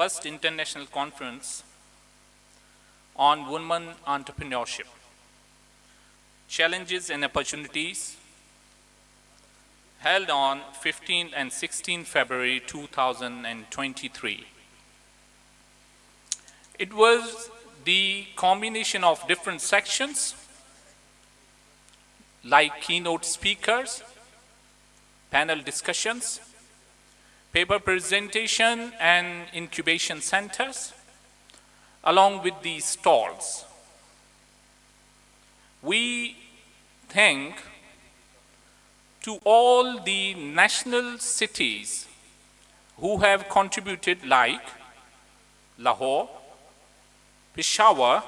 first international conference on women entrepreneurship, challenges and opportunities, held on 15 and 16 February 2023. It was the combination of different sections like keynote speakers, panel discussions, paper presentation and incubation centers, along with these stalls. We thank to all the national cities who have contributed, like Lahore, Peshawar,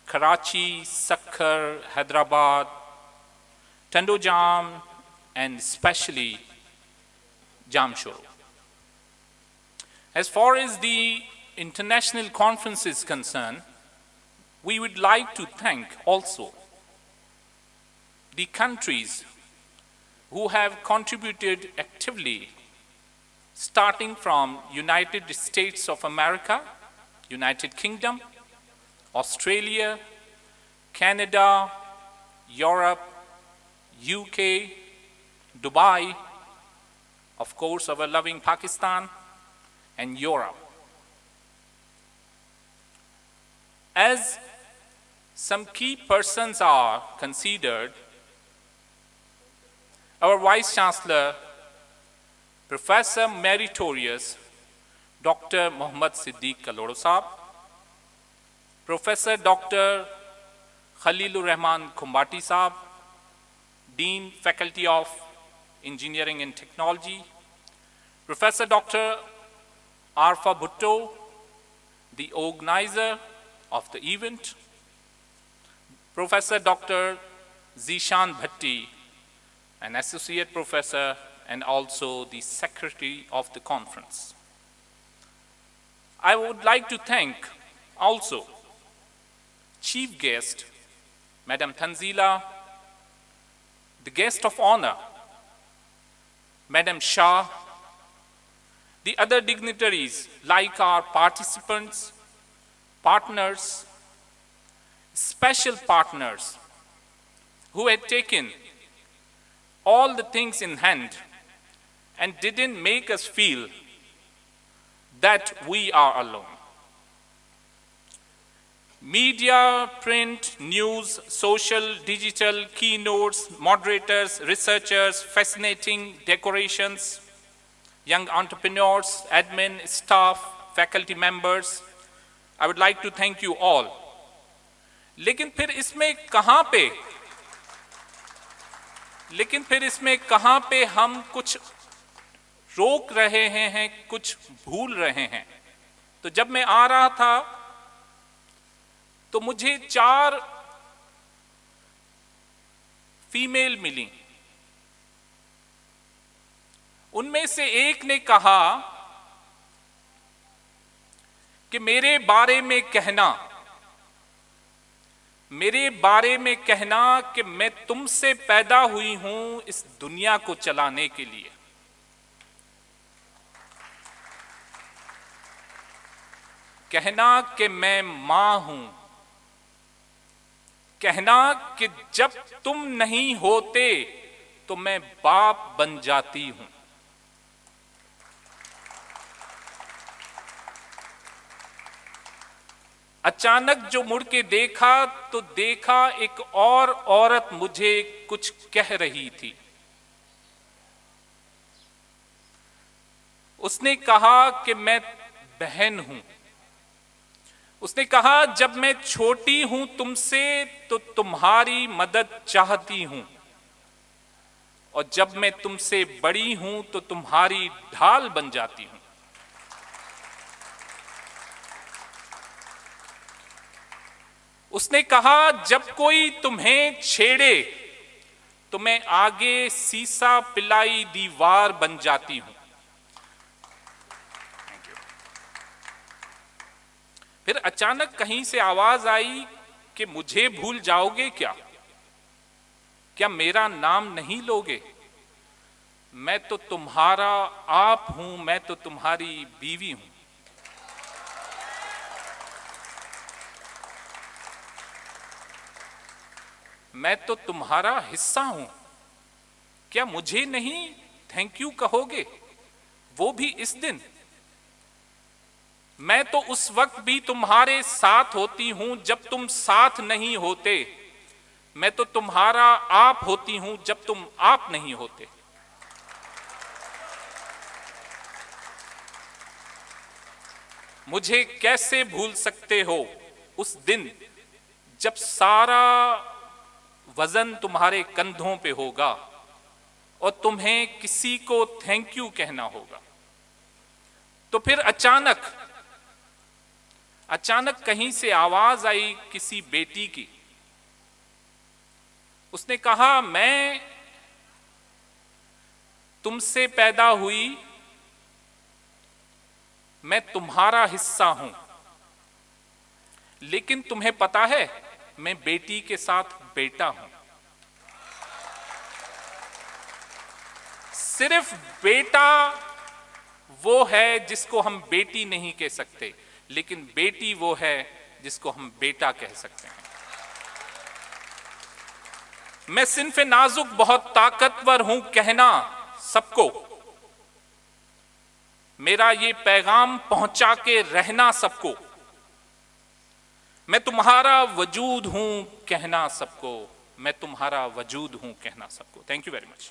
Karachi, Sakkar, Hyderabad, Tandojam, and especially Jamshoro. As far as the international conference is concerned, we would like to thank also the countries who have contributed actively, starting from United States of America, United Kingdom, Australia, Canada, Europe, UK, Dubai, of course our loving Pakistan, and Europe. As some key persons are considered, our Vice Chancellor, Professor Meritorious Dr. Mohammad Siddiq Kalodo Saab, Professor Dr. Khalilur Rahman Khumbati Saab, Dean, Faculty of Engineering and Technology, Professor Dr. Arfa Bhutto, the organizer of the event, Professor Dr. Zishan Bhatti, an associate professor and also the secretary of the conference. I would like to thank also chief guest, Madam Tanzila, the guest of honor, Madam Shah, the other dignitaries like our participants, partners, special partners who had taken all the things in hand and didn't make us feel that we are alone. Media, print, news, social, digital, keynotes, moderators, researchers, fascinating decorations, young entrepreneurs, admin, staff, faculty members, I would like to thank you all. लेकिन फिर इसमें कहाँ पे हम कुछ रोक रहे हैं, कुछ भूल रहे हैं। तो जब मैं आ रहा था तो मुझे 4 फीमेल मिली। उनमें से एक ने कहा कि मेरे बारे में कहना कि मैं तुमसे पैदा हुई हूं इस दुनिया को चलाने के लिए। कहना कि मैं मां हूं, कहना कि जब तुम नहीं होते तो मैं बाप बन जाती हूं। अचानक जो मुड़ के देखा तो देखा एक और औरत मुझे कुछ कह रही थी। उसने कहा कि मैं बहन हूं। उसने कहा जब मैं छोटी हूं तुमसे तो तुम्हारी मदद चाहती हूं, और जब मैं तुमसे बड़ी हूं तो तुम्हारी ढाल बन जाती हूं। उसने कहा जब कोई तुम्हें छेड़े तो मैं आगे सीसा पिलाई दीवार बन जाती हूं। फिर अचानक कहीं से आवाज आई कि मुझे भूल जाओगे क्या? क्या मेरा नाम नहीं लोगे? मैं तो तुम्हारा आप हूं, मैं तो तुम्हारी बीवी हूं। मैं तो तुम्हारा हिस्सा हूं, क्या मुझे नहीं थैंक यू कहोगे, वो भी इस दिन? मैं तो उस वक्त भी तुम्हारे साथ होती हूं जब तुम साथ नहीं होते, मैं तो तुम्हारा आप होती हूं जब तुम आप नहीं होते। मुझे कैसे भूल सकते हो उस दिन जब सारा वजन तुम्हारे कंधों पे होगा और तुम्हें किसी को थैंक यू कहना होगा। तो फिर अचानक कहीं से आवाज आई किसी बेटी की। उसने कहा, मैं तुमसे पैदा हुई, मैं तुम्हारा हिस्सा हूं, लेकिन तुम्हें पता है मैं बेटी के साथ बेटा हूं। सिर्फ बेटा वो है जिसको हम बेटी नहीं कह सकते, लेकिन बेटी वो है जिसको हम बेटा कह सकते हैं। मैं सिन्फ नाजुक बहुत ताकतवर हूं कहना सबको, मेरा ये पैगाम पहुंचा के रहना सबको। मैं तुम्हारा वजूद हूं कहना सबको, मैं तुम्हारा वजूद हूं कहना सबको। Thank you very much.